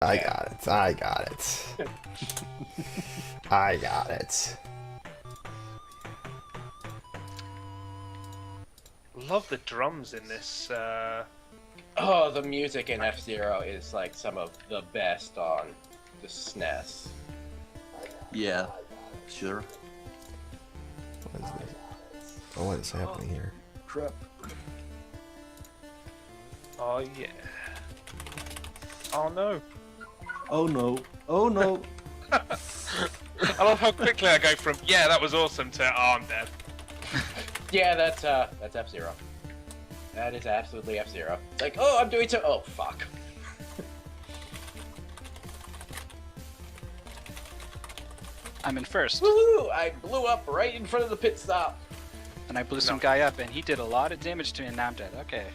I got it. I got it. I got it. Love the drums in this. Oh, the music in F-Zero is like some of the best on the SNES. Yeah, sure. What is this? Oh, what is happening here? Crap. Oh yeah. Oh no. Oh no. Oh no. I love how quickly I go from yeah, that was awesome to oh, I'm dead. Yeah, that's F-Zero. That is absolutely F-Zero. It's like, oh, I'm doing so. Oh, fuck. I'm in first. Woohoo! I blew up right in front of the pit stop. And I blew some guy up, and he did a lot of damage to me, and now I'm dead. Okay.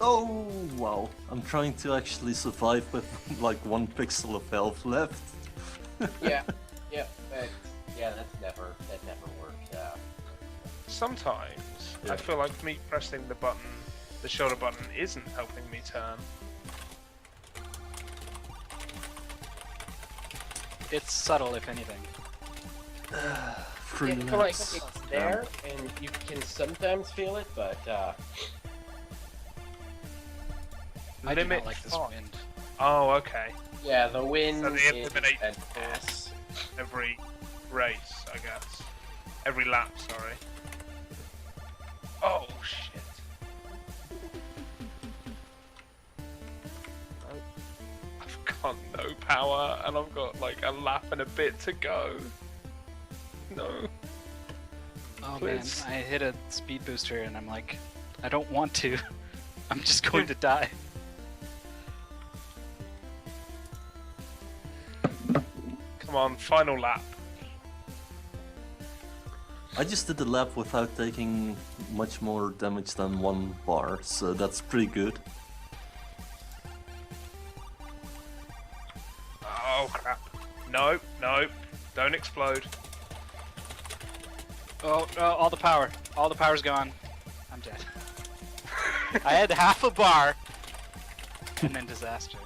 Oh wow! I'm trying to actually survive with like 1 pixel of health left. Yeah, yeah, that never worked out. Sometimes Yeah. I feel like me pressing the shoulder button, isn't helping me turn. It's subtle, if anything. Free I feel like laps. it's there, and you can sometimes feel it, but I do Limit not like this font. wind. Oh, okay. yeah, the wind So they is eliminate an ass. Every race, I guess. Every lap, sorry. Oh shit. I've got no power, and I've got like a lap and a bit to go. No. Oh Please. man, I hit a speed booster, and I'm like, I don't want to. I'm just going to die. Come on, final lap. I just did the lap without taking much more damage than 1 bar, so that's pretty good. Oh crap. No, no, don't explode. Oh, no, all the power. All the power's gone. I'm dead. I had half a bar, and then disaster.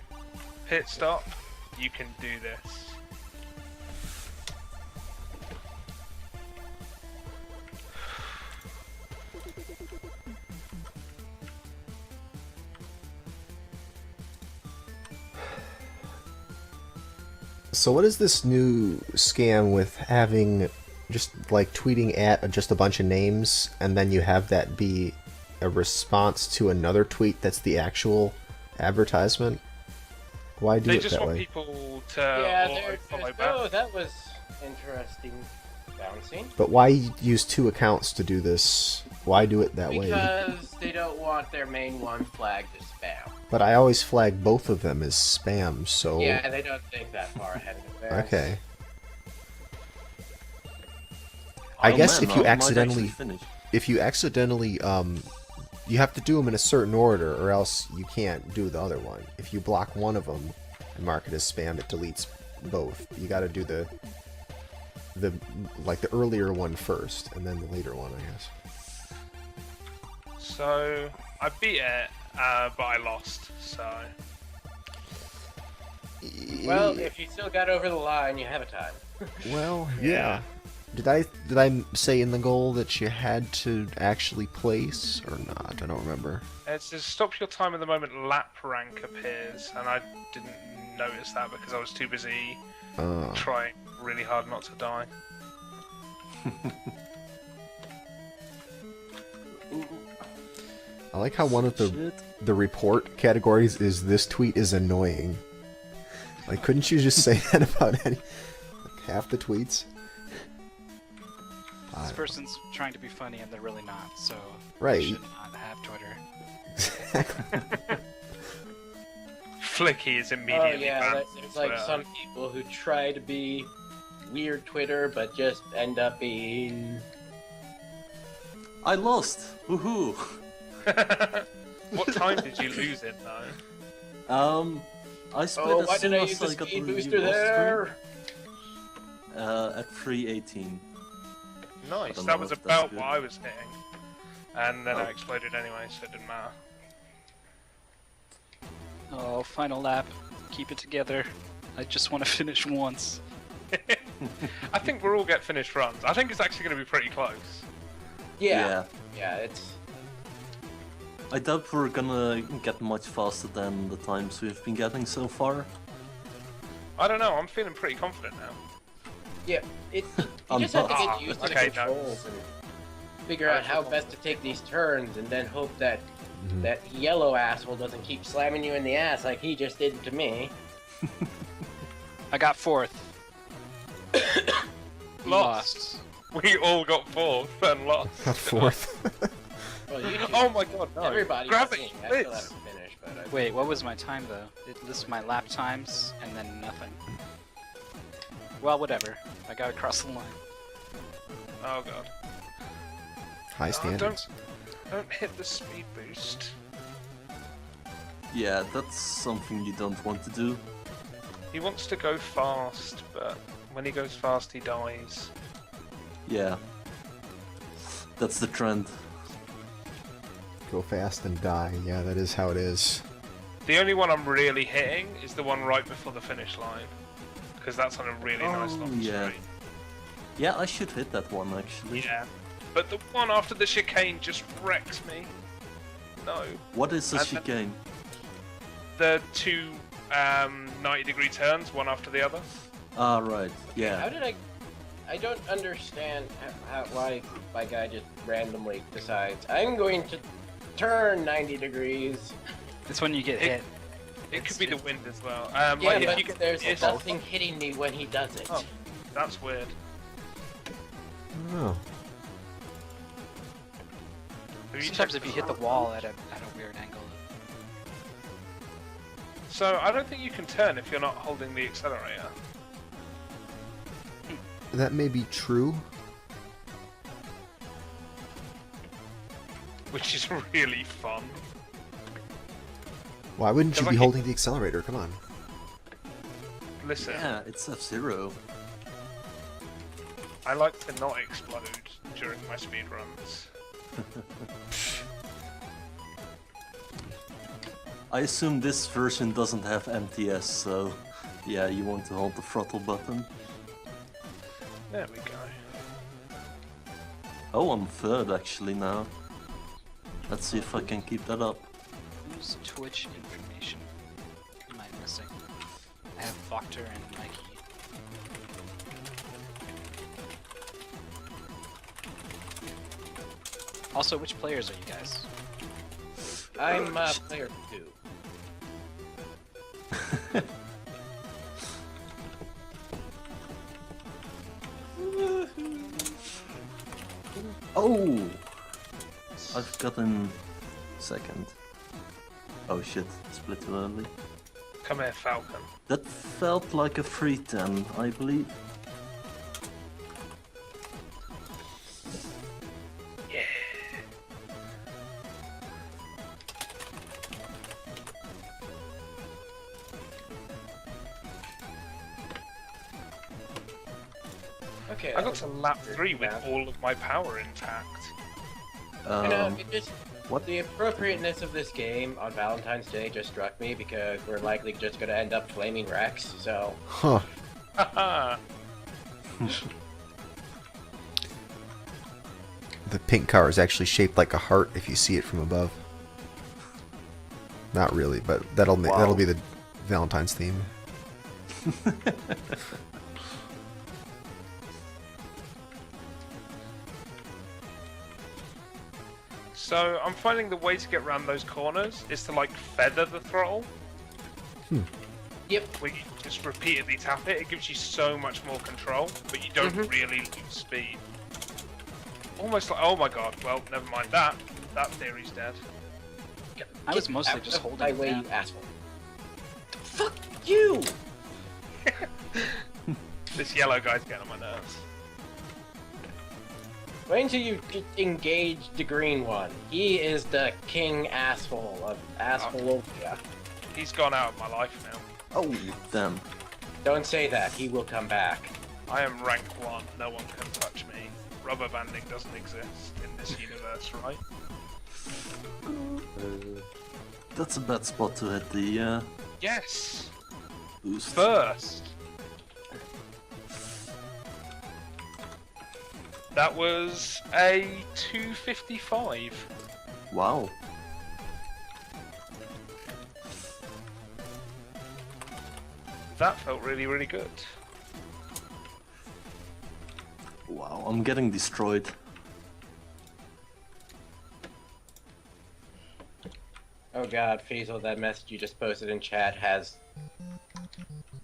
Pit stop. You can do this. So what is this new scam with having just like tweeting at just a bunch of names and then you have that be a response to another tweet that's the actual advertisement? Why do They it just that want way? people to Yeah, follow back. oh, that was interesting bouncing. But why use 2 accounts to do this? Why do it that way? Because they don't want their main one flagged as spam. But I always flag both of them as spam, so... Yeah, they don't think that far ahead of affairs. Okay. I Oh, guess man, if you I might accidentally... actually finish. If you accidentally, you have to do them in a certain order, or else you can't do the other one. If you block one of them and mark it as spam, it deletes both. You gotta do the earlier one first, and then the later one, I guess. So I beat it, but I lost. So Well, if you still got over the line, you have a time. Well, yeah. Did I say in the goal that you had to actually place or not? I don't remember. it says stop your time at the moment lap rank appears, and I didn't notice that because I was too busy trying really hard not to die. I like how one of the report categories is this tweet is annoying. Like, couldn't you just say that about like half the tweets? This person's trying to be funny, and they're really not, so Right. they should not have Twitter. Flicky is Oh immediately yeah, banned. there's like Twitter. some people who try to be weird Twitter, but just end up being... I lost! Woohoo! What time did you lose it though? I split Oh, as why soon did I as use I the got speed the booster review there? at 3:18. Nice, don't that know was if that's about what good. I was hitting. And then Oh. I exploded anyway, so it didn't matter. Oh, final lap. Keep it together. I just want to finish once. I think we'll all get finished runs. I think it's actually going to be pretty close. Yeah. Yeah, it's... I doubt we're gonna get much faster than the times we've been getting so far. I don't know, I'm feeling pretty confident now. Yeah, you just have to get used to the okay, no. controls and figure out how best to take these turns, and then hope that that yellow asshole doesn't keep slamming you in the ass like he just did to me. I got 4th. Lost. We all got 4th and lost. 4th. Well, you two, Oh my god, no. everybody Grab got it, me. I still Liz. haven't finished, but I... Wait, what was my time though? It lists my lap times and then nothing. Well, whatever. I got across the line. Oh god. High standards. Don't hit the speed boost. Yeah, that's something you don't want to do. He wants to go fast, but when he goes fast he dies. Yeah. That's the trend. Go fast and die. Yeah, that is how it is. The only one I'm really hitting is the one right before the finish line. Because that's on a really nice long yeah. straight. Yeah, I should hit that one actually. Yeah. But the one after the chicane just wrecks me. No. What is a And chicane? The two 90-degree turns, one after the other. Ah, right. Yeah. How did I don't understand why my guy just randomly decides, I'm going to turn 90 degrees. It's when you get hit. It could be the wind as well. Yeah, like if but you get there's it's- nothing hitting me when he does it. Oh. That's weird. Oh. Have you Sometimes checked if you the hit the front? wall at a weird angle. So I don't think you can turn if you're not holding the accelerator. That may be true. Which is really fun. Why wouldn't you Cause be like holding the accelerator? Come on. Listen, Yeah, it's F-Zero. I like to not explode during my speed runs. I assume this version doesn't have MTS, so yeah, you want to hold the throttle button. There we go. Oh, I'm third actually now. Let's see if I can keep that up. Whose Twitch information am I missing? I have VocTer and Mikey. Also, which players are you guys? I'm player 2. Oh! I've gotten second. Oh shit, split too early. Come here, Falcon. That felt like a 310, I believe. Yeah. Okay. I got to lap 3 with Yeah. all of my power intact. You know, it just, what? the appropriateness of this game on Valentine's Day just struck me because we're likely just going to end up flaming Rex, so... Huh. Haha. The pink car is actually shaped like a heart if you see it from above. Not really, but that'll be the Valentine's theme. So I'm finding the way to get around those corners is to like feather the throttle. Yep. Where you just repeatedly tap it. It gives you so much more control, but you don't really lose speed. Almost like, oh my god, well, never mind that. That theory's dead. I was Get mostly out just of holding my it way, down. you asshole. Fuck you! This yellow guy's getting on my nerves. Wait until you engage the green one. He is the king asshole of assholeopia. He's gone out of my life now. Oh, damn. Don't say that, he will come back. I am rank 1, no one can touch me. Rubber banding doesn't exist in this universe, right? That's a bad spot to hit the Yes! boost. First! That was a 255. Wow. That felt really, really good. Wow, I'm getting destroyed. Oh god, Feasel, that message you just posted in chat has...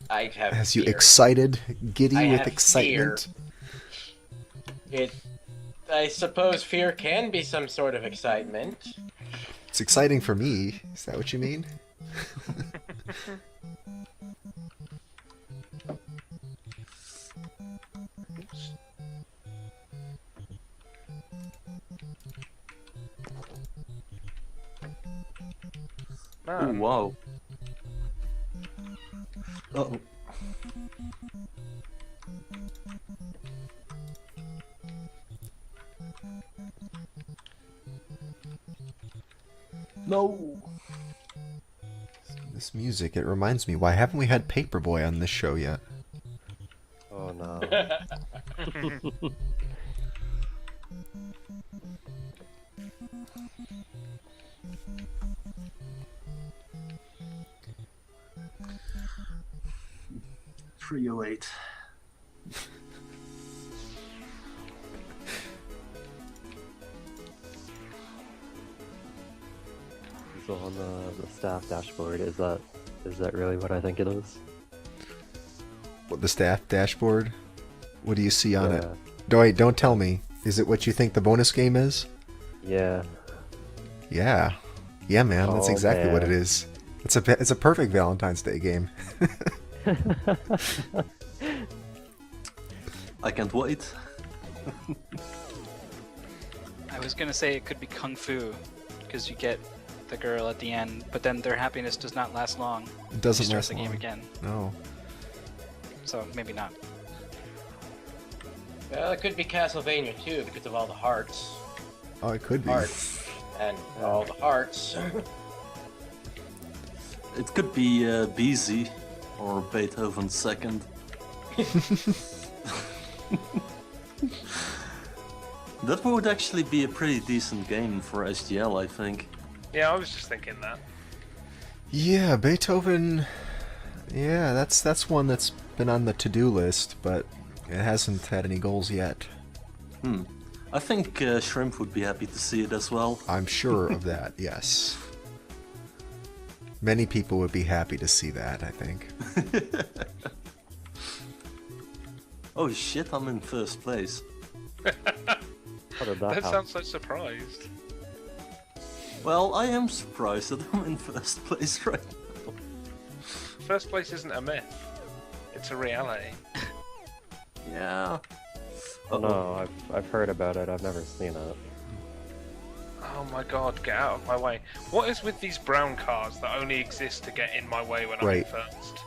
I have Has you fear. excited, giddy I with have excitement? I suppose fear can be some sort of excitement. It's exciting for me. Is that what you mean? Oh, Man, wow. Uh-oh. No! This music, it reminds me, why haven't we had Paperboy on this show yet? Oh no. .308. So on the staff dashboard, is that really what I think it is? What, the staff dashboard? What do you see on it? Yeah. Don't tell me. Is it what you think the bonus game is? Yeah. Yeah. Yeah, man, that's Oh, exactly what it man. is. It's a perfect Valentine's Day game. I can't wait. I was gonna say it could be Kung Fu, because you get the girl at the end, but then their happiness does not last long. It doesn't You start last the game long. again, No. so maybe not. Well, it could be Castlevania too, because of all the hearts. Oh, it could be. Hearts. And all the hearts. It could be BZ or Beethoven second. That would actually be a pretty decent game for SGL, I think. yeah, I was just thinking that. Yeah, Beethoven. Yeah, that's one that's been on the to-do list, but it hasn't had any goals yet. I think Shrimp would be happy to see it as well. I'm sure of that, yes. Many people would be happy to see that, I think. Oh shit, I'm in first place. How did that That happen? sounds so surprised. Well, I am surprised that I'm in first place right now. First place isn't a myth. It's a reality. Yeah. Oh no, I've heard about it. I've never seen it. Oh my god, get out of my way. What is with these brown cars that only exist to get in my way when I'm in Right. first?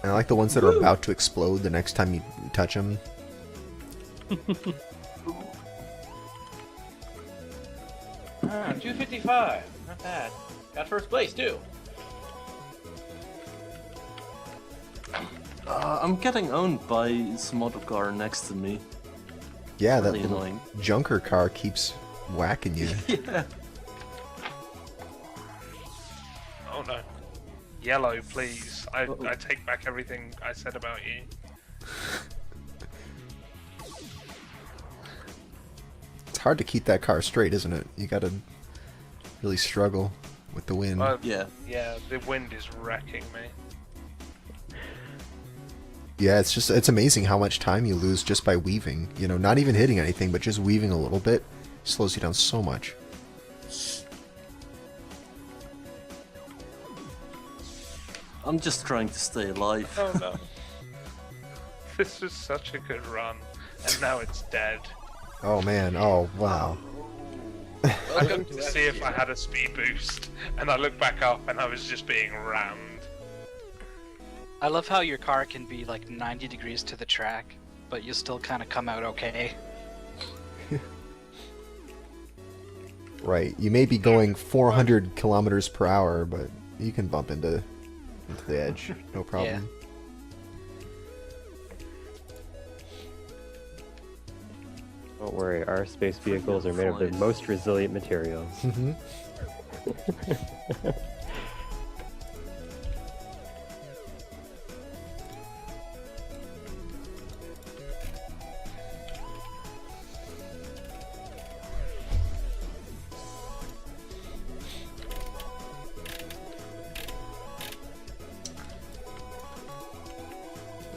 And I like the ones that are about to explode the next time you touch them. 255. Not bad. Got first place too. I'm getting owned by some other car next to me. Yeah, that Really little annoying. junker car keeps whacking you. Yeah. Oh no. Yellow, please. I Uh-oh. take back everything I said about you. It's hard to keep that car straight, isn't it? You gotta really struggle with the wind. Yeah. Yeah, the wind is wrecking me. Yeah, it's amazing how much time you lose just by weaving. You know, not even hitting anything, but just weaving a little bit slows you down so much. I'm just trying to stay alive. Oh no. This was such a good run, and now it's dead. Oh man, oh wow. I looked to see if I had a speed boost, and I looked back up and I was just being rammed. I love how your car can be like 90 degrees to the track, but you still kind of come out okay. Right. You may be going 400 kilometers per hour, but you can bump into the edge, no problem. Don't worry, our space vehicles are made of the most resilient materials.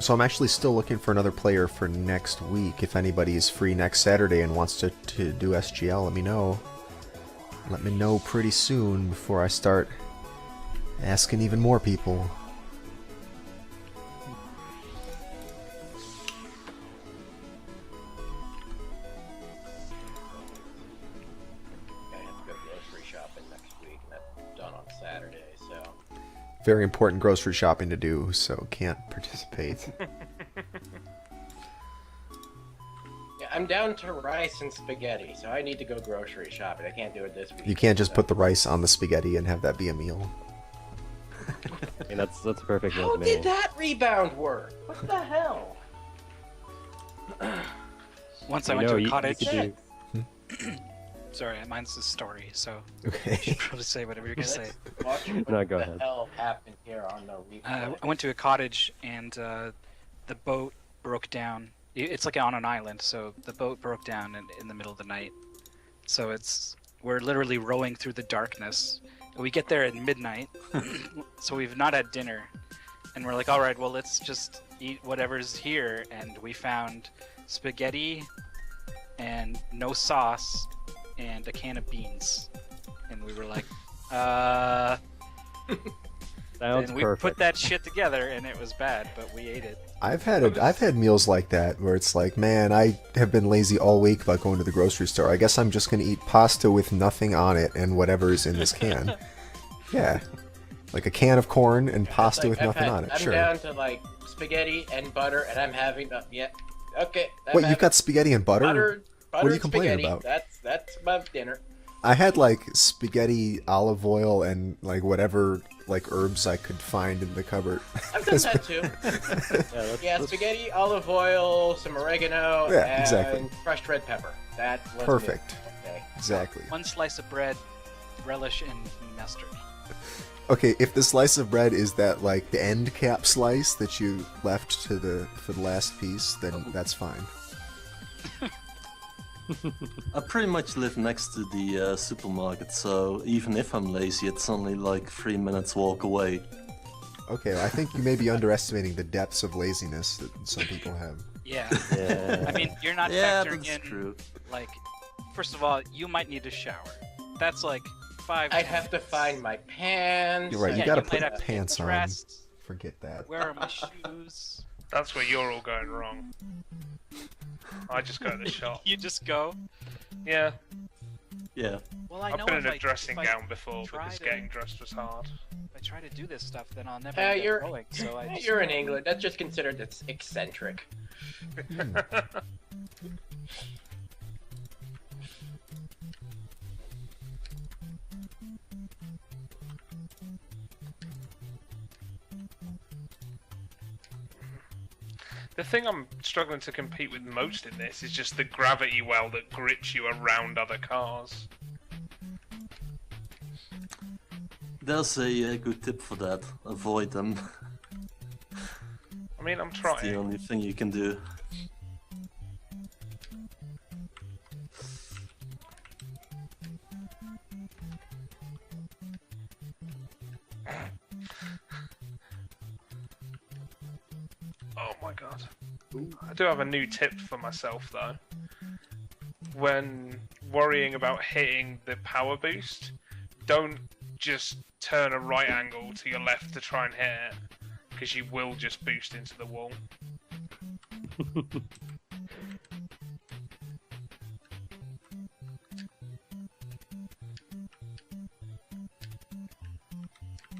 So I'm actually still looking for another player for next week. If anybody is free next Saturday and wants to do SGL, let me know. Let me know pretty soon before I start asking even more people. I have to go grocery shopping next week, and that's done on Saturday, so. Very important grocery shopping to do, so can't participate. Yeah, I'm down to rice and spaghetti, so I need to go grocery shopping. I can't do it this week. You can't just put the rice on the spaghetti and have that be a meal. I mean, that's a perfect meal How to me. did that rebound work? What the hell? Once I You went know, to a you cottage. could do- Sorry, mine's a story, so you Okay. should probably say whatever you're gonna say. Watch what No, go the ahead. hell happened here on the replay. I went to a cottage and the boat broke down. It's like on an island, so the boat broke down in the middle of the night. So we're literally rowing through the darkness. We get there at midnight, so we've not had dinner, and we're like, all right, well, let's just eat whatever's here. And we found spaghetti and no sauce and a can of beans, and we were like, Sounds and we perfect. put that shit together, and it was bad, but we ate it. I've had meals like that where it's like, man, I have been lazy all week about going to the grocery store. I guess I'm just gonna eat pasta with nothing on it and whatever's in this can. Yeah, like a can of corn and pasta with nothing on it. I'm Sure. down to like spaghetti and butter, and I'm having okay. I'm Wait, you've having got spaghetti and butter? butter are you complaining spaghetti. about? That's my dinner. I had like spaghetti, olive oil, and like whatever like herbs I could find in the cupboard. I've done that too. Yeah, spaghetti, olive oil, some oregano, Yeah, and exactly. crushed red pepper. That was Perfect. Good. Okay. Exactly. One slice of bread, relish, and mustard. Okay, if the slice of bread is that like the end cap slice that you left for the last piece, then that's fine. I pretty much live next to the supermarket, so even if I'm lazy, it's only like 3 minutes walk away. Okay, I think you may be underestimating the depths of laziness that some people have. Yeah. Yeah. I mean, you're not Yeah, factoring that's in, true. like, first of all, you might need a shower. That's like 5 I'd have to find my pants. You're right, you Yeah, gotta you put might have to pants get on. dressed. Forget that. Where are my shoes? That's where you're all going wrong. I just go to the shop. You just go. Yeah, Yeah. Well, I I've know been if in I- a dressing if I gown before try because to- getting dressed was hard. If I try to do this stuff, then I'll never You're- get going. So I just, You're in England. That's just considered eccentric. The thing I'm struggling to compete with most in this is just the gravity well that grips you around other cars. There's a good tip for that. Avoid them. I mean, I'm It's the trying. only thing you can do. Oh my god. I do have a new tip for myself though. When worrying about hitting the power boost, don't just turn a right angle to your left to try and hit it, because you will just boost into the wall.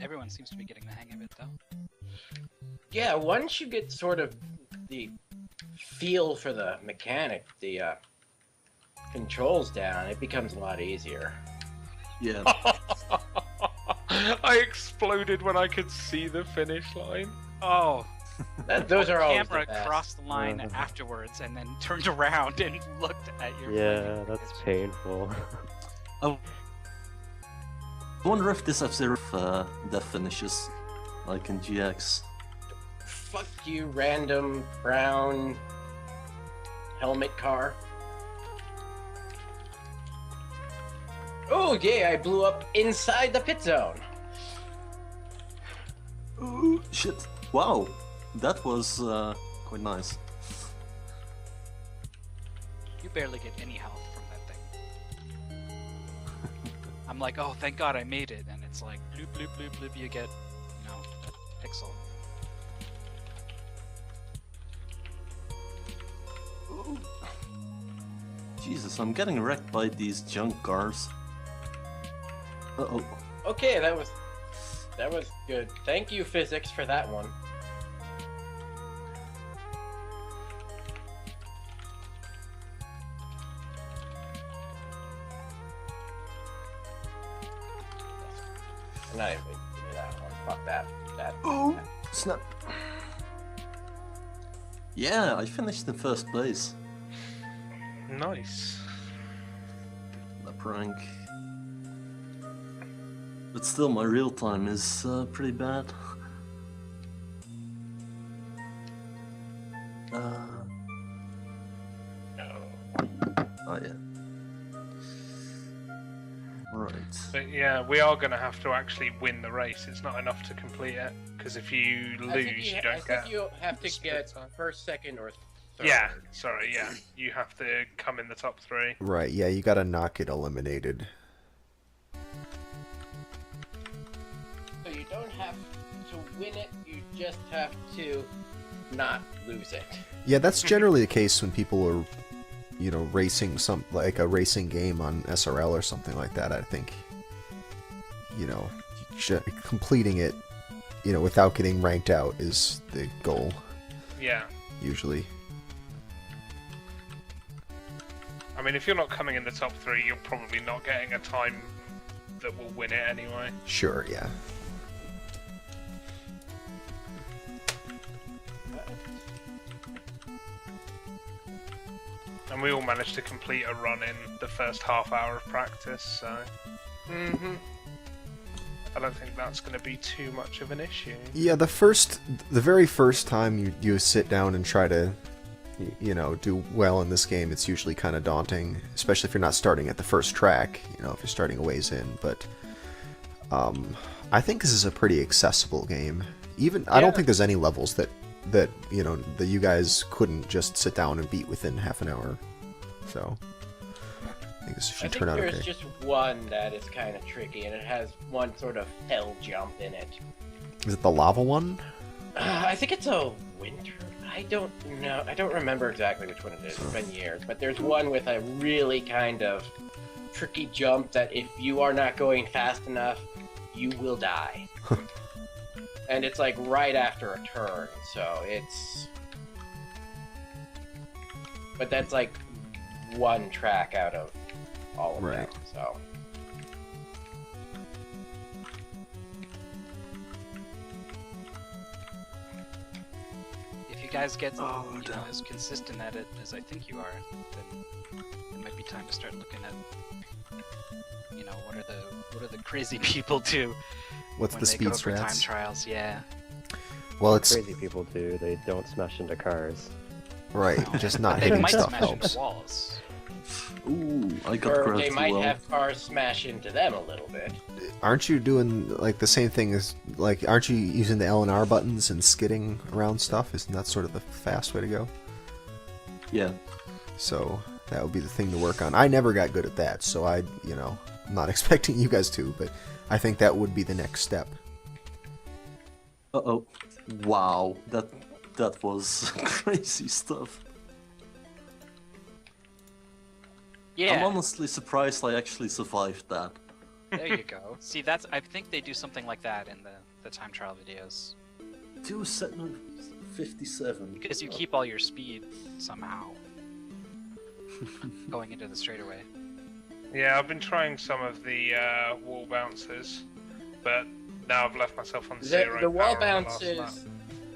everyone seems to be getting the hang of it, though. Yeah, once you get sort of the feel for the mechanic, the controls down, it becomes a lot easier. Yeah. I exploded when I could see the finish line. Oh, Those are always camera the best. crossed the line afterwards and then turned around and looked at your Yeah, flaming that's image. painful. I wonder if this F-Zero death finishes, like in GX. Fuck you, random brown helmet car. Oh yeah, I blew up inside the pit zone. Ooh, shit. Wow, that was quite nice. You barely get any health from that thing. I'm like, oh, thank God I made it, and it's like, bloop, bloop, bloop, bloop, you get, you know, a pixel. Ooh. Jesus, I'm getting wrecked by these junk cars. Uh-oh. Okay, that was good. Thank you, physics, for that one. I'm not even gonna give me that one. Fuck that. Oh, snap. Yeah, I finished in first place. Nice. The prank. But still, my real time is pretty bad. Oh yeah. Right. But yeah, we are going to have to actually win the race. It's not enough to complete it, because if you lose, you don't I get. think you have to split get time. first, second, or third. Yeah, sorry, yeah. You have to come in the top 3. Right, yeah, you gotta not get eliminated. So you don't have to win it, you just have to not lose it. Yeah, that's generally the case when people are, you know, racing like a racing game on SRL or something like that. I think, you know, completing it, you know, without getting ranked out is the goal. Yeah. Usually. I mean, if you're not coming in the top 3, you're probably not getting a time that will win it anyway. Sure, yeah. And we all managed to complete a run in the first half hour of practice, so I don't think that's going to be too much of an issue. Yeah, the very first time you sit down and try to, you know, do well in this game, it's usually kind of daunting, especially if you're not starting at the first track, you know, if you're starting a ways in, but I think this is a pretty accessible game. Even I don't think there's any levels that you know, that you guys couldn't just sit down and beat within half an hour. So I think this should turn out okay. There's just one that is kind of tricky, and it has one sort of hell jump in it. Is it the lava one? I think it's a winter. I don't know. I don't remember exactly which one it is. It's been years, but there's one with a really kind of tricky jump that if you are not going fast enough, you will die. And it's like right after a turn, so it's... But that's like one track out of all of them, so... If you guys get you know, as consistent at it as I think you are, then it might be time to start looking at, you know, what are the crazy people do. What's when the they speed go for time strats? trials, yeah. Well, it's Crazy people do. They don't smash into cars. right, just not They hitting might stuff smash helps. into walls. Ooh, I got Or grabbed they too might well. have cars smash into them a little bit. Aren't you doing like the same thing as like? Aren't you using the L and R buttons and skidding around stuff? Isn't that sort of the fast way to go? Yeah. So that would be the thing to work on. I never got good at that, so I'm not expecting you guys to, but I think that would be the next step. Uh-oh. Wow, that was crazy stuff. Yeah. I'm honestly surprised I actually survived that. There you go. See, I think they do something like that in the time trial videos. 2:57. Because you keep all your speed somehow. Going into the straightaway. Yeah, I've been trying some of the wall bounces, but now I've left myself on zero The wall power on the last lap. bounces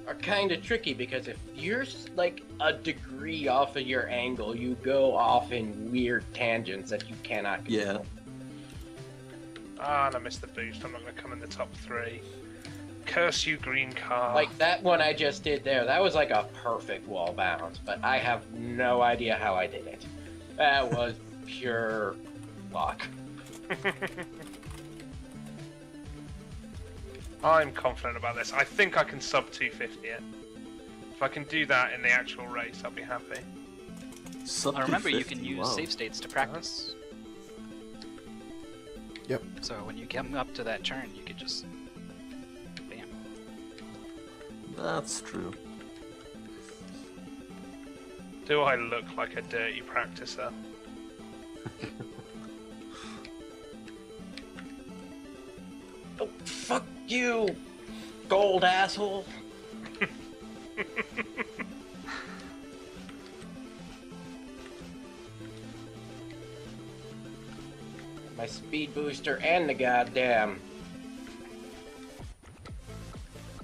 are kind of tricky because if you're like a degree off of your angle, you go off in weird tangents that you cannot control. Ah, and I missed the boost. I'm not going to come in the top 3. Curse you, green car. Like that one I just did there, that was like a perfect wall bounce, but I have no idea how I did it. That was pure luck. I'm confident about this. I think I can sub 250 it. If I can do that in the actual race, I'll be happy. Well, remember, you can use save states to practice. Yep. So when you come up to that turn, you could just... Bam. That's true. Do I look like a dirty practicer? Oh, fuck you, gold asshole. My speed booster and the goddamn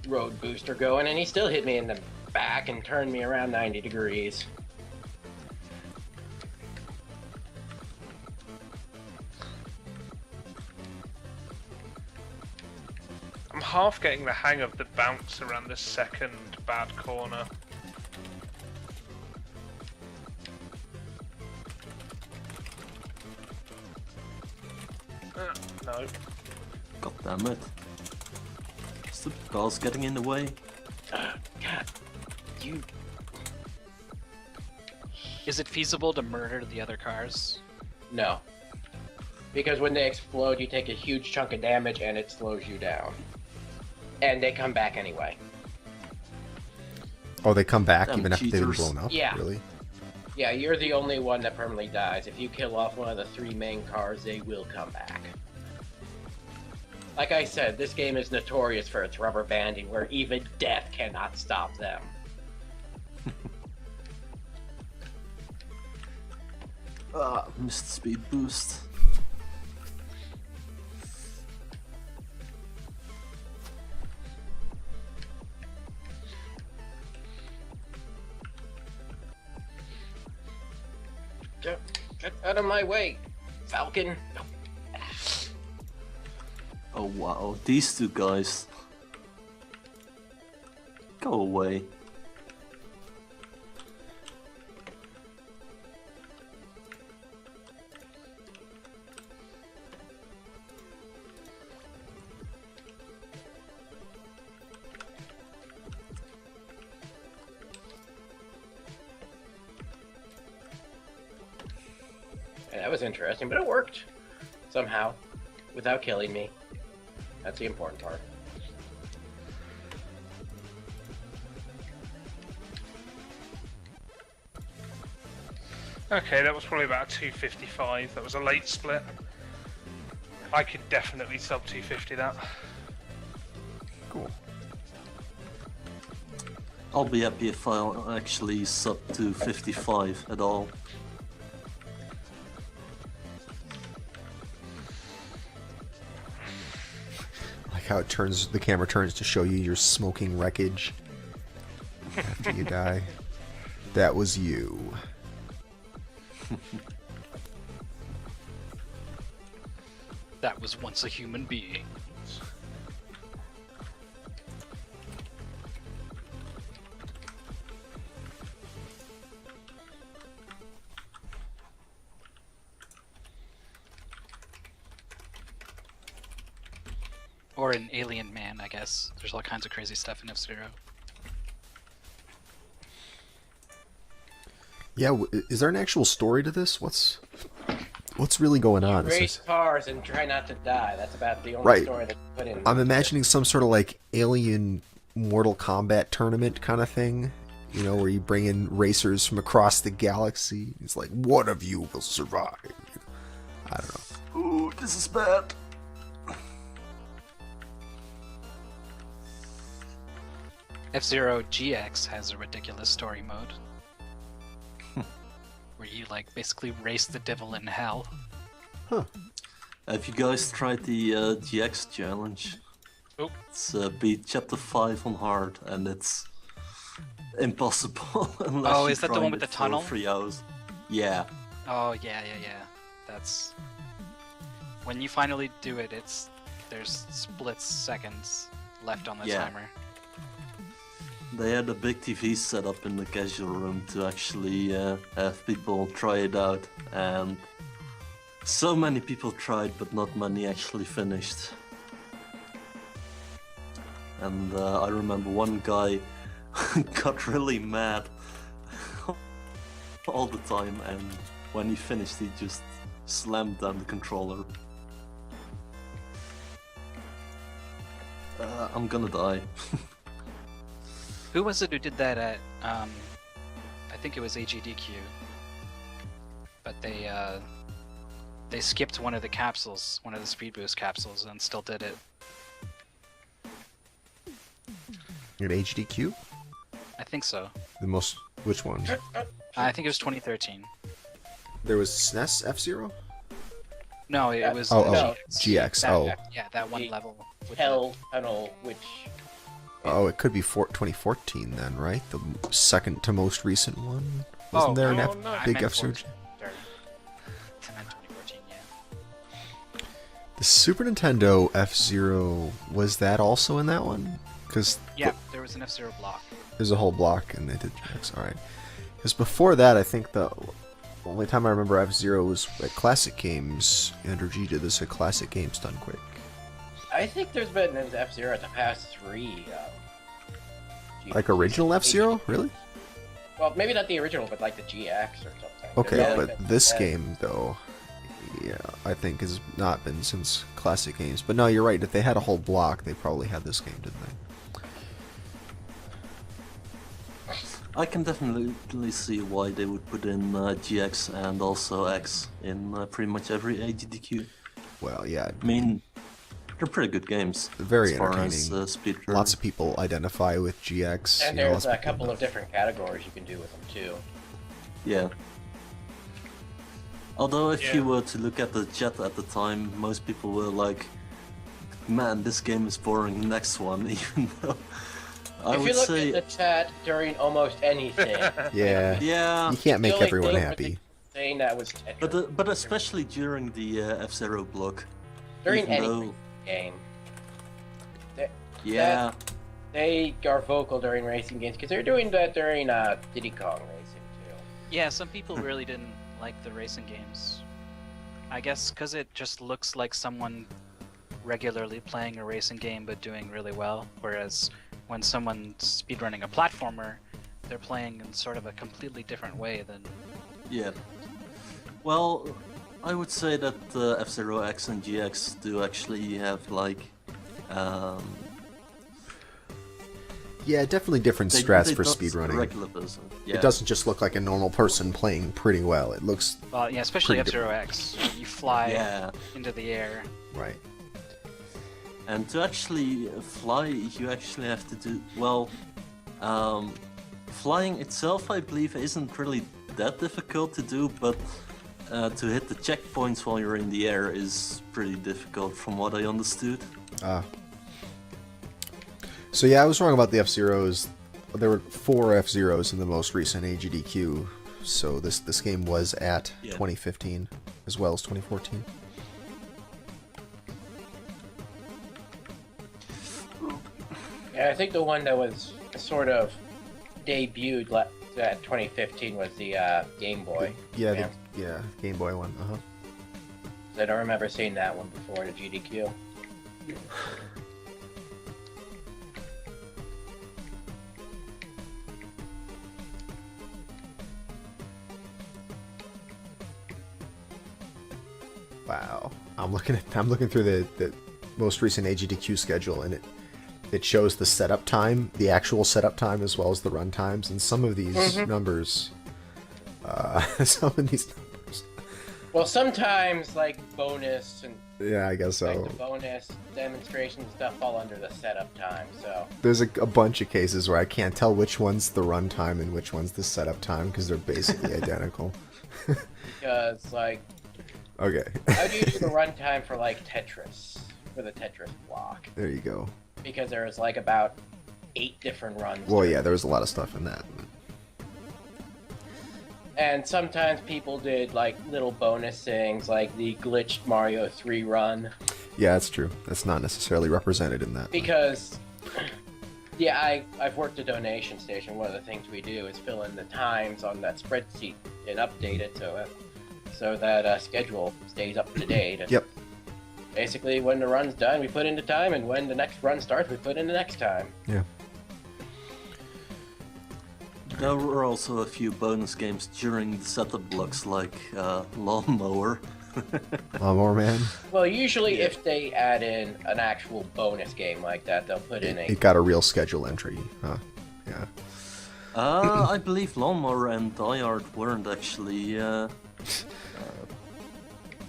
road booster going, and he still hit me in the back and turned me around 90 degrees. I'm half getting the hang of the bounce around the second bad corner. No. God damn it. Stupid car's getting in the way. God, you... Is it feasible to murder the other cars? No. Because when they explode, you take a huge chunk of damage and it slows you down. And they come back anyway. Oh, they come back Damn even after they've been cheaters. blown up? Yeah. Really? Yeah, you're the only one that permanently dies. If you kill off one of the 3 main cars, they will come back. Like I said, this game is notorious for its rubber banding, where even death cannot stop them. Ah, missed speed boost. Get out of my way, Falcon. Oh wow, these two guys. Go away. And that was interesting, but it worked. Somehow. Without killing me. That's the important part. Okay, that was probably about a 255. That was a late split. I could definitely sub 250 that. Cool. I'll be happy if I actually sub to 55 at all. Like how it turns, the camera turns to show you your smoking wreckage after you die. That was you. That was once a human being. Or an alien man, I guess. There's all kinds of crazy stuff in F-Zero. Yeah, is there an actual story to this? What's really going on? This Race is- cars and try not to die. That's about the only Right. story that's put in. I'm imagining some sort of like alien Mortal Kombat tournament kind of thing, you know, where you bring in racers from across the galaxy. It's like, one of you will survive. I don't know. Ooh, this is bad. F-Zero GX has a ridiculous story mode. Where you like basically race the devil in hell. Huh. Have you guys tried the GX challenge? Oh. It's beat chapter 5 on hard, and it's impossible unless Oh, you is that the grind one with it the for tunnel? 3 hours. Yeah. Oh yeah. That's when you finally do it. There's split seconds left on the Yeah. timer. They had a big TV set up in the casual room to actually have people try it out, and so many people tried, but not many actually finished. And I remember one guy got really mad all the time, and when he finished, he just slammed down the controller. I'm gonna die. Who was it who did that at? I think it was AGDQ. But they skipped one of the capsules, one of the speed boost capsules, and still did it. At HDQ? I think so. Which one? I think it was 2013. There was SNES F-Zero? No, it was Oh, the no. GX. That, Oh. yeah, that one level. with Hell Tunnel, which Oh, it could be 2014 then, right? The second to most recent one? Wasn't there an no, no. I big meant F-Surge? 2014. I meant 2014, yeah. The Super Nintendo F-Zero, was that also in that one? Because Yeah, there was an F-Zero block. there's a whole block and they did GX, alright. Because before that, I think the only time I remember F-Zero was at Classic Games. Andrew G did this at Classic Games Done Quick. I think there's been an F-Zero at the past 3. Like original F-Zero? Really? Well, maybe not the original, but like the GX or something. Okay, There's but been- this game, though, yeah, I think has not been since Classic Games. But no, you're right. If they had a whole block, they probably had this game, didn't they? I can definitely see why they would put in GX and also X in pretty much every AGDQ. Well, yeah, I mean, they're pretty good games. very as far entertaining. as speed. Lots of people identify with GX. And you know, there's lots a couple of different categories you can do with them too. Yeah. Although if Yeah. you were to look at the chat at the time, most people were like, "Man, this game is boring." Next one, even though I If would you look say, at the chat during almost anything, Yeah, yeah. you can't the make only everyone thing happy. saying that was Tetris. But especially during the F-Zero block, during even any though, game, yeah, they are vocal during racing games because they're doing that during Diddy Kong racing too. Yeah, some people really didn't like the racing games. I guess because it just looks like someone regularly playing a racing game but doing really well, whereas when someone's speedrunning a platformer, they're playing in sort of a completely different way than... yeah. Well, I would say that F-Zero X and GX do actually have like, Yeah, definitely different they strats for not speedrunning. regular person. Yeah. It doesn't just look like a normal person playing pretty well. It looks Well, yeah, especially Pretty F-Zero X. You fly Yeah. into the air. right. And to actually fly, you actually have to do well. Flying itself, I believe, isn't really that difficult to do, but to hit the checkpoints while you're in the air is pretty difficult, from what I understood. So yeah, I was wrong about the F-Zeros. There were 4 F-Zeros in the most recent AGDQ. So this game was at Yeah. 2015 as well as 2014. Yeah, I think the one that was sort of debuted at 2015 was the Game Boy. Yeah, yeah, Game Boy one. Uh-huh. I don't remember seeing that one before the GDQ. Wow. I'm looking through the most recent AGDQ schedule, and it shows the setup time, the actual setup time, as well as the run times, and some of these numbers. Some of these numbers. Well, sometimes like bonus and Yeah, I guess like so. the bonus demonstration stuff fall under the setup time. So There's a bunch of cases where I can't tell which one's the run time and which one's the setup time because they're basically identical. because like Okay. How do you do the runtime for like Tetris, for the Tetris block? There you go. Because there's like about 8 different runs. Well, yeah, there was a lot of stuff in that. And sometimes people did like little bonus things, like the glitched Mario 3 run. Yeah, that's true. That's not necessarily represented in that. Because, yeah, I've worked a donation station. One of the things we do is fill in the times on that spreadsheet and update it so that schedule stays up to date. And Yep. basically, when the run's done, we put in the time, and when the next run starts, we put in the next time. Yeah. There were also a few bonus games during the setup blocks, like Lawnmower. Lawnmower Man. Well, usually if they add in an actual bonus game like that, they'll put in It got a real schedule entry. Huh. Yeah. I believe Lawnmower and Die Hard weren't actually.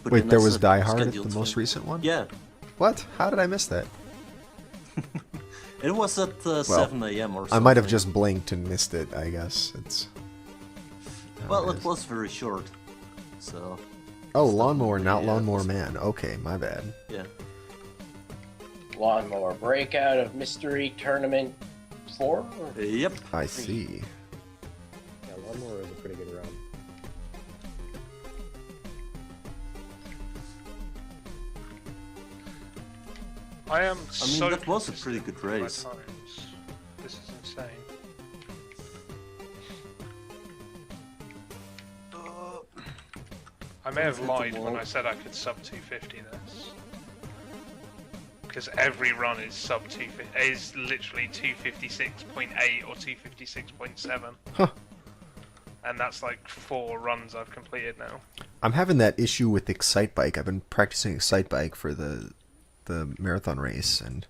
Put Wait, in there as was a Die Hard at the scheduled most thing. recent one? Yeah, What? How did I miss that? it was at 7 a.m. or something. I might have just blinked and missed it, I guess. It's. how Well, it it is. was very short, so Oh, Lawnmower, not Yeah, Lawnmower it's- Man. Okay, my bad. yeah. Lawnmower Breakout of Mystery Tournament 4? Yep. I see. Yeah, Lawnmower is a pretty good run. I am I mean, so that was a consistent pretty good with my race. times. This is insane. I may have Hit the lied when wall. I said I could sub 250 this. Because every run is sub 250, is literally 256.8 or 256.7. Huh. And that's like 4 runs I've completed now. I'm having that issue with Excite Bike. I've been practicing Excite Bike for the marathon race, and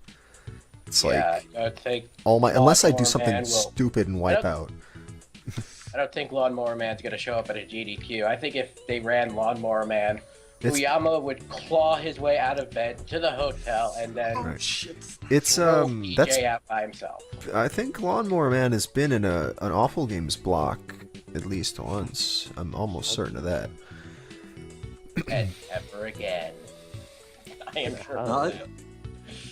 it's Yeah, like I don't think all my unless I do Lawnmower something Man will- stupid and wipe don't- out. I don't think Lawnmower Man's gonna show up at a GDQ. I think if they ran Lawnmower Man, It's- Uyama would claw his way out of bed to the hotel and then Right. Shit. It's throw that's PJ out by himself. I think Lawnmower Man has been in an Awful Games block at least once. I'm almost certain of that. And ever again. I am sure. No,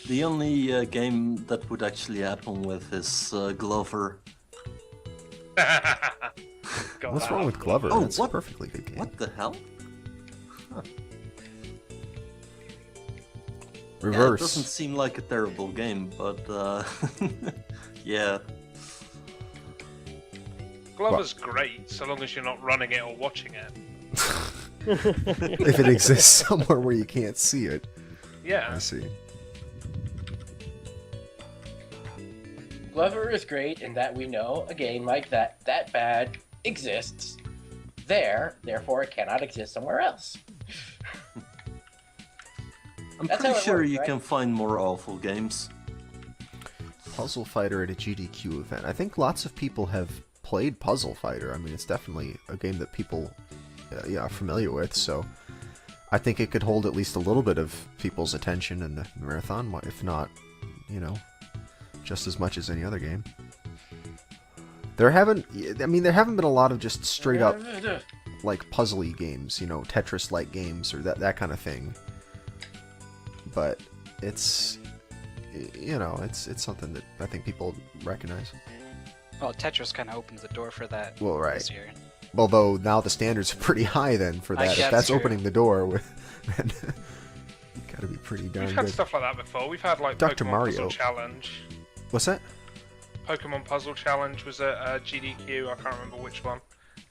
the only game that would actually happen with is Glover. God, What's that wrong with Glover? Oh, That's what? a perfectly good game. What the hell? Yeah, it Reverse. doesn't seem like a terrible game, but yeah. Glover's great, so long as you're not running it or watching it. If it exists somewhere where you can't see it. Yeah. I see. Glover is great in that we know a game like that bad exists there, therefore it cannot exist somewhere else. I'm That's pretty how it sure works, you right? can find more awful games. Puzzle Fighter at a GDQ event. I think lots of people have played Puzzle Fighter. I mean, it's definitely a game that people are familiar with, so I think it could hold at least a little bit of people's attention in the marathon, if not, just as much as any other game. There haven't been a lot of just straight up like puzzly games, Tetris-like games or that kind of thing. But it's something that I think people recognize. Well, Tetris kind of opens the door for that Well, right. this year. Although now the standards are pretty high then for I that. If guess that's true. opening the door, then gotta be pretty darn We've had good. stuff like that before. We've had like Dr. Pokemon Mario. Puzzle Challenge. What's that? Pokemon Puzzle Challenge was at GDQ. I can't remember which one.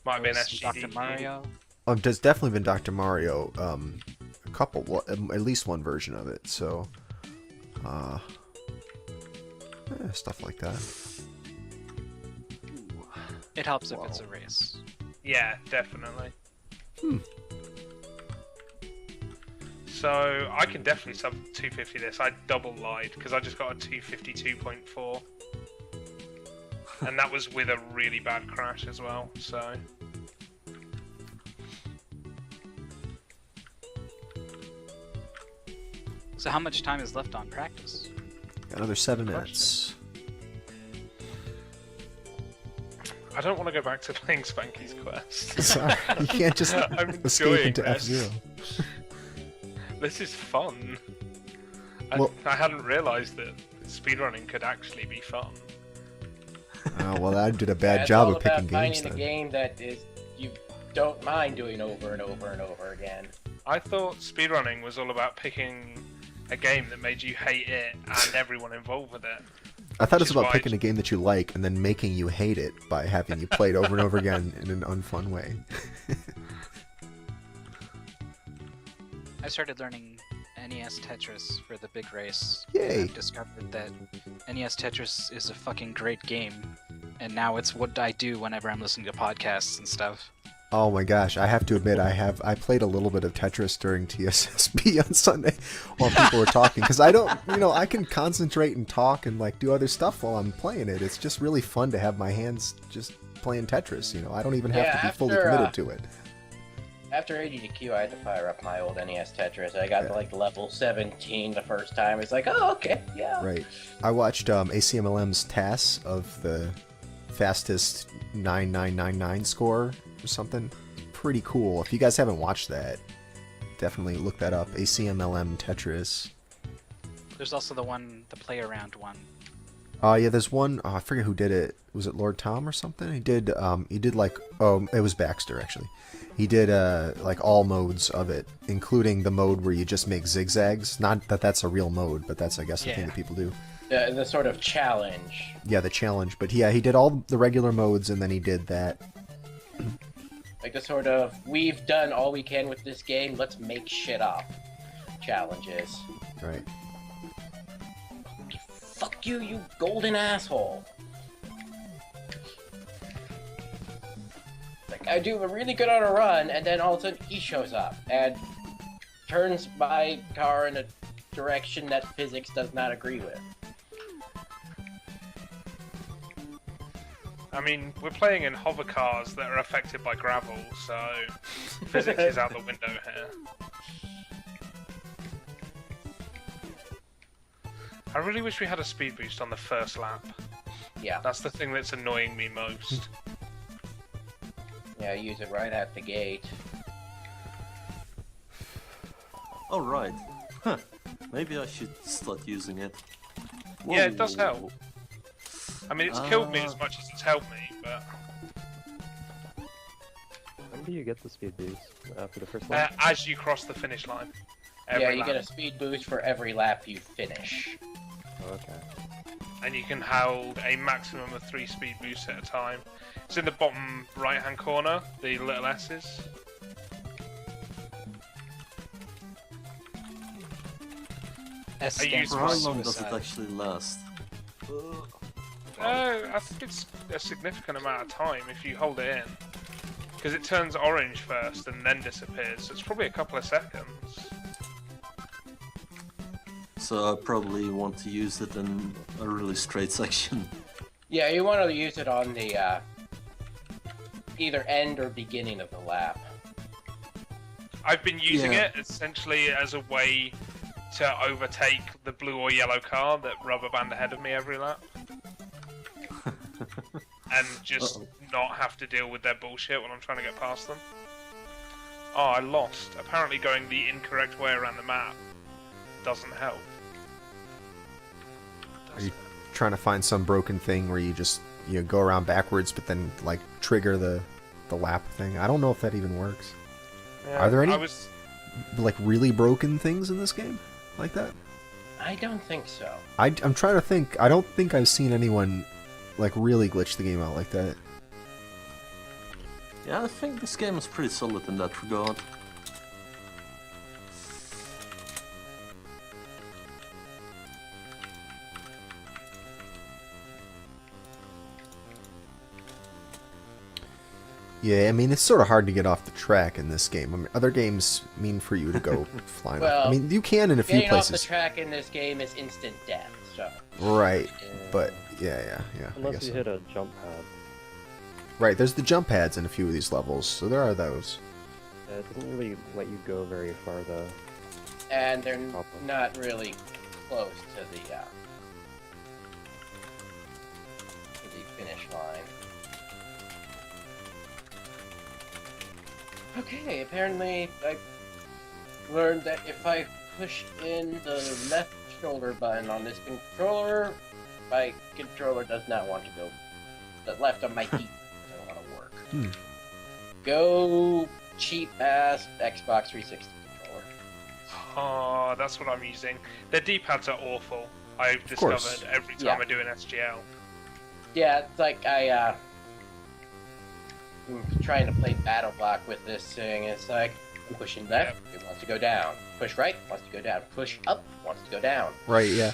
Might have been There's SGDQ. Dr. Mario. There's definitely been Dr. Mario. A couple, at least one version of it. So, stuff like that. It helps if it's a race. Yeah, definitely. So I can definitely sub 250 this. I double lied because I just got a 252.4. And that was with a really bad crash as well, so... So how much time is left on practice? Another 7 minutes. I don't want to go back to playing Spanky's Quest. Sorry, you can't just I'm escape enjoying into this. F-Zero. This is fun. Well- I hadn't realised that speedrunning could actually be fun. Well, I did a Yeah, bad it's job all of picking about games finding a then. game that is you don't mind doing over and over and over again. I thought speedrunning was all about picking a game that made you hate it and everyone involved with it. I thought Which it's is about why picking a game that you like and then making you hate it by having you play it over and over again in an unfun way. I started learning NES Tetris for the big race. Yay. And I've discovered that NES Tetris is a fucking great game. And now it's what I do whenever I'm listening to podcasts and stuff. Oh my gosh, I have to admit I played a little bit of Tetris during TSSB on Sunday while people were talking, because I don't, I can concentrate and talk and like do other stuff while I'm playing it. It's just really fun to have my hands just playing Tetris, I don't even have to be fully committed to it. After AGDQ, I had to fire up my old NES Tetris. I got to like level 17 the first time. It's like, oh, okay, yeah. Right. I watched ACMLM's TAS of the fastest 9999 score or something. Pretty cool. If you guys haven't watched that, definitely look that up. ACMLM Tetris. There's also the play around one. Yeah, there's one. Oh, I forget who did it. Was it Lord Tom or something? He did like, it was Baxter actually. He did like all modes of it, including the mode where you just make zigzags. Not that that's a real mode, but that's, I guess, the thing that people do. The sort of challenge. Yeah, the challenge. But yeah, he did all the regular modes, and then he did that. Like the sort of, we've done all we can with this game, let's make shit up challenges. Right. Fuck you, you golden asshole. Like, I do really good on a run, and then all of a sudden he shows up and turns my car in a direction that physics does not agree with. I mean, we're playing in hover cars that are affected by gravel, so physics is out the window here. I really wish we had a speed boost on the first lap. Yeah. That's the thing that's annoying me most. Yeah, use it right at the gate. Oh, right. Huh. Maybe I should start using it. Yeah, it does Whoa. help. I mean, it's killed me as much as it's helped me, but... When do you get the speed boost? After the first lap? as you cross the finish line. Every Yeah, you lap. get a speed boost for every lap you finish. Oh, okay. And you can hold a maximum of 3 speed boosts at a time. It's in the bottom right-hand corner, the little S's. S I stands use For for how long does it suicide. actually last? I think it's a significant amount of time if you hold it in. Because it turns orange first and then disappears, so it's probably a couple of seconds. So I probably want to use it in a really straight section. Yeah, you want to use it on the either end or beginning of the lap. I've been using Yeah. it essentially as a way to overtake the blue or yellow car that rubber band ahead of me every lap. And just not have to deal with their bullshit when I'm trying to get past them. Oh, I lost. Apparently going the incorrect way around the map doesn't help. Are you trying to find some broken thing where you just go around backwards, but then like trigger the lap thing? I don't know if that even works. Yeah, Are there any- I was... Like really broken things in this game like that? I don't think so. I'm trying to think. I don't think I've seen anyone like really glitch the game out like that. Yeah, I think this game is pretty solid in that regard. Yeah, I mean, it's sort of hard to get off the track in this game. I mean, other games mean for you to go flying off. Well, I mean, you can in a few Getting off the places. track in this game is instant death, so... Right, but yeah. I Unless guess you so. hit a jump pad. Right, there's the jump pads in a few of these levels, so there are those. Yeah, it doesn't really let you go very far though. And they're Problem. not really close to the finish line. Okay, apparently learned that if I push in the left shoulder button on this controller, my controller does not want to go. The left of my feet doesn't want to work. Go cheap ass Xbox 360 controller. Oh, that's what I'm using. Their D-pads are awful. I've discovered every time I do an SGL. Yeah, it's like I'm trying to play Battle Block with this thing. It's like I'm pushing left, it wants to go down. Push right, wants to go down. Push up, wants to go down. Right, yeah.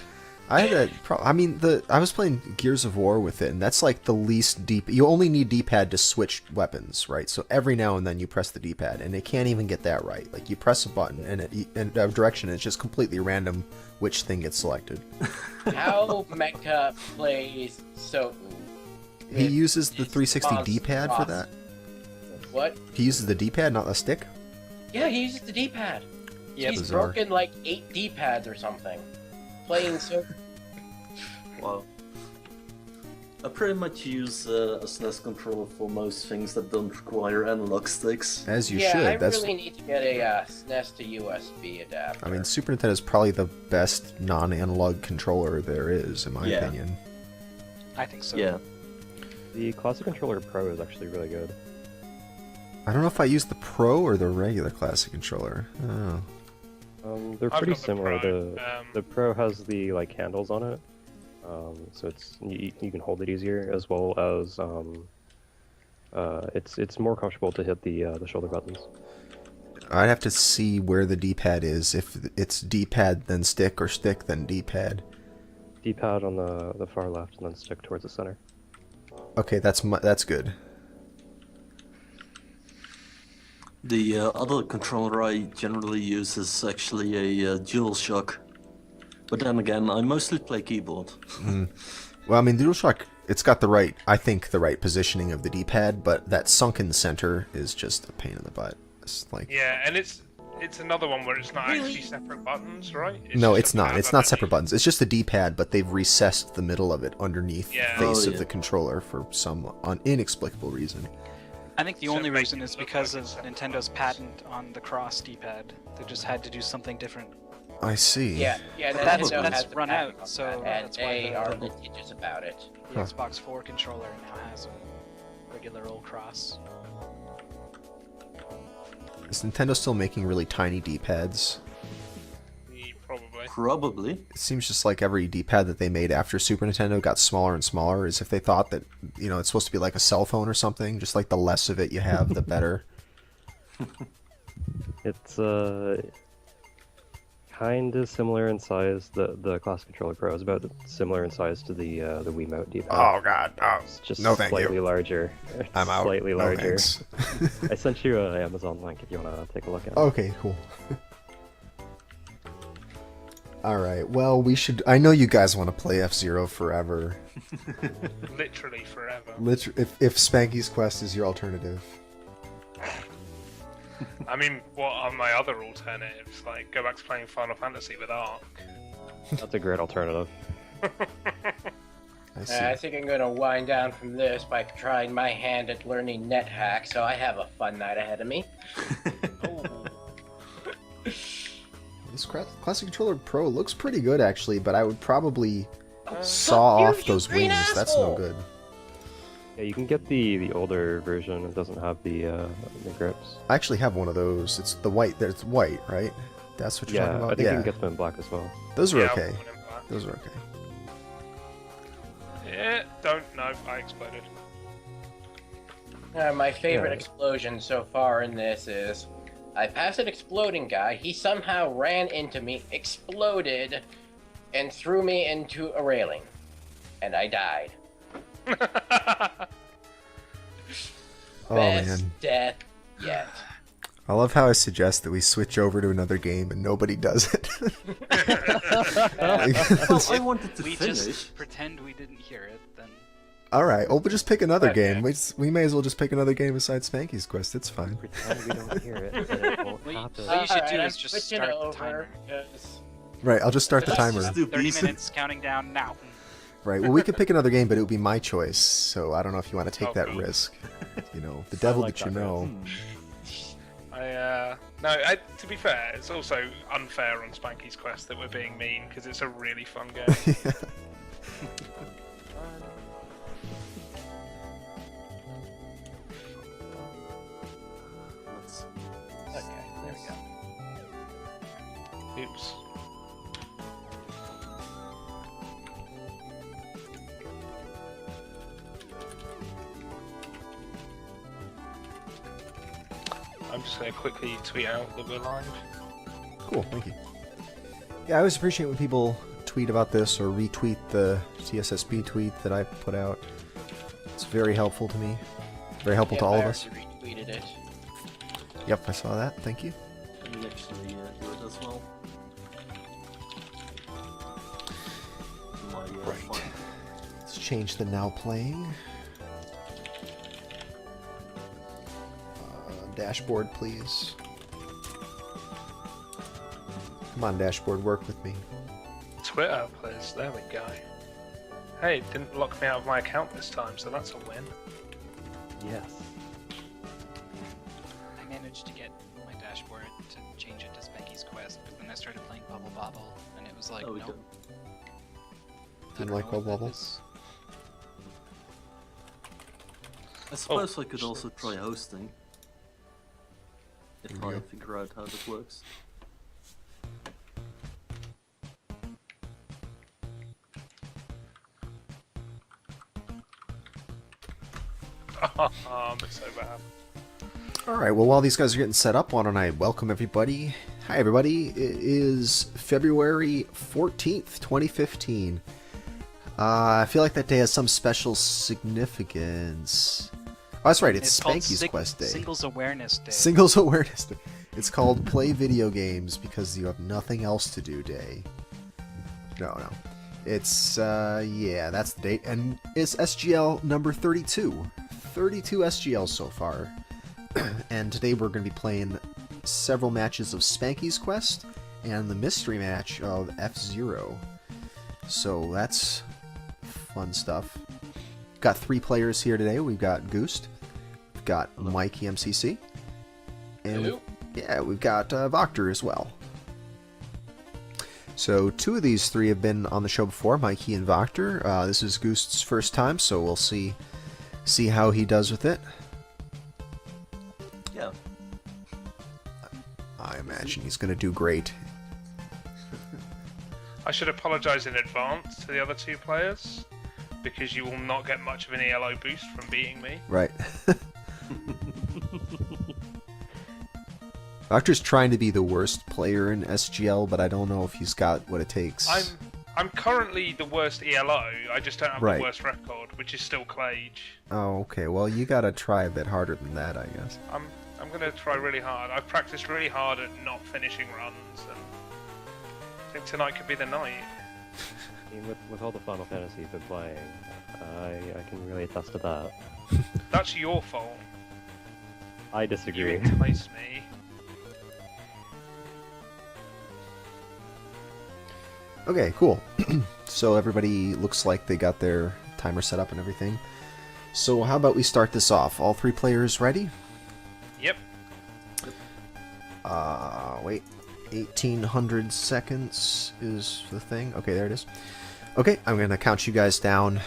I had a I mean, I was playing Gears of War with it, and that's like the least deep. You only need D-pad to switch weapons, right? So every now and then you press the D-pad, and it can't even get that right. Like you press a button, and in a direction, it's just completely random which thing gets selected. How Mecha plays so. He uses the 360 D-pad for that. What? He uses the D-pad, not the stick. Yeah, he uses the D-pad. Yeah, He's bizarre. broken like 8 D-pads or something. Playing so. Wow. I pretty much use a SNES controller for most things that don't require analog sticks. As you yeah, should. I That's. really need to get a SNES to USB adapter. I mean, Super Nintendo is probably the best non-analog controller there is, in my opinion. I think so. Yeah. The Classic Controller Pro is actually really good. I don't know if I use the Pro or the regular classic controller. Oh. They're I've pretty got the similar. Pro. The Pro has the like handles on it, so it's you can hold it easier, as well as it's more comfortable to hit the shoulder buttons. I'd have to see where the D-pad is. If it's D-pad then stick, or stick then D-pad. D-pad on the far left, and then stick towards the center. Okay, that's good. The other controller I generally use is actually a DualShock. But then again, I mostly play keyboard. Well, I mean, DualShock, it's got the right positioning of the D-pad, but that sunken center is just a pain in the butt. It's like Yeah, and it's another one where it's not actually separate buttons, right? no, just it's a not. pad It's not separate underneath. buttons. It's just the D-pad, but they've recessed the middle of it underneath Yeah. the face Oh, of yeah. the controller for some inexplicable reason. I think the So only make reason it is look because like of it's separate Nintendo's buttons. patent on the cross D-pad. They just had to do something different. I see. Yeah, That's Nintendo has run the patent out, on so that, and that's why they the- are litigious about it. The Xbox 4 controller now has a regular old cross. Is Nintendo still making really tiny D-pads? Probably. Probably. It seems just like every D-pad that they made after Super Nintendo got smaller and smaller, as if they thought that, you know, it's supposed to be like a cell phone or something. Just like the less of it you have, the better. It's kind of similar in size. The Classic Controller Pro is about similar in size to the Wiimote D-pad. Oh God! Oh, It's just no, thank slightly you. larger. I'm out. Slightly No, larger. thanks. I sent you an Amazon link if you want to take a look at it. Okay, cool. Alright, well, we should... I know you guys want to play F-Zero forever. Literally forever. If Spanky's Quest is your alternative. I mean, what are my other alternatives? Like, go back to playing Final Fantasy with Ark. That's a great alternative. I see. I think I'm going to wind down from this by trying my hand at learning NetHack, so I have a fun night ahead of me. This Classic Controller Pro looks pretty good, actually, but I would probably saw fuck you, off those you green wings. That's no asshole! good. Yeah, you can get the older version. It doesn't have the grips. I actually have one of those. It's the white. It's white, right? That's what you're Yeah, talking about? I think Yeah. you can get them in black as well. Those are Yeah, okay. I want one in black. Those are okay. Yeah, don't know. I exploded. My favorite Yeah. explosion so far in this is I passed an exploding guy, he somehow ran into me, exploded, and threw me into a railing. And I died. Oh, Best man. death yet. I love how I suggest that we switch over to another game and nobody does it. Well, I wanted to We finish. just pretend we didn't hear it, then Alright, well, we'll just pick another Okay. game. We may as well just pick another game besides Spanky's Quest. It's fine. Pretend we don't hear it, and it won't What you- happen. what you should Alright, do I'm is just switching start the over timer. 'cause- Right, I'll just start the Let's timer. just do 30 Beast. minutes counting down now. Right, well, we could pick another game, but it would be my choice, so I don't know if you want to take Oh, that God. risk. You know, the devil like that you that know. To be fair, it's also unfair on Spanky's Quest that we're being mean because it's a really fun game. Okay, there we go. Oops. I'm just going to quickly tweet out that we're live. Cool, thank you. Yeah, I always appreciate when people tweet about this or retweet the CSSB tweet that I put out. It's very helpful to me. Very helpful to all of us. I retweeted it. Yep, I saw that. Thank you. Let me actually do it as well. My, Right. file. Let's change the now playing. Dashboard, please. Come on, dashboard, work with me. Twitter, please. There we go. Hey, it didn't lock me out of my account this time, so that's a win. Yes. I managed to get my dashboard to change it to Spanky's Quest, but then I started playing Bubble Bobble, and it was like, Oh, we nope. don't. Didn't like Bubble Bobble? I suppose Oh, I could also try hosting. If There you I go. figure out how that works. It's so bad. Alright, well, while these guys are getting set up, why don't I welcome everybody. Hi, everybody. It is February 14th, 2015. I feel like that day has some special significance. Oh, that's right, it's called Spanky's Quest Day. Singles Awareness Day. Singles Awareness Day. It's called Play Video Games Because You Have Nothing Else to Do Day. No. It's, yeah, that's the date. And it's SGL number 32. 32 SGLs so far. And today we're going to be playing several matches of Spanky's Quest and the mystery match of F-Zero. So that's fun stuff. Got 3 players here today. We've got Goost, we've got Mikey MCC, and Hello. we've got VocTer as well. So 2 of these 3 have been on the show before, Mikey and VocTer. This is Goost's first time, so we'll see how he does with it. Yeah. I imagine he's going to do great. I should apologise in advance to the other 2 players, because you will not get much of an ELO boost from beating me. Right. VocTer's trying to be the worst player in SGL, but I don't know if he's got what it takes. I'm currently the worst ELO, I just don't have Right. the worst record, which is still Clage. Oh, okay. Well, you gotta try a bit harder than that, I guess. I'm going to try really hard. I've practiced really hard at not finishing runs, and I think tonight could be the night. I mean, with all the Final Fantasy you've been playing, I can really attest to that. That's your fault. I You disagree. enticed me. Okay, cool. So everybody looks like they got their timer set up and everything. So how about we start this off? All 3 players ready? Yep. Wait. 1800 seconds is the thing. Okay, there it is. Okay, I'm gonna count you guys down.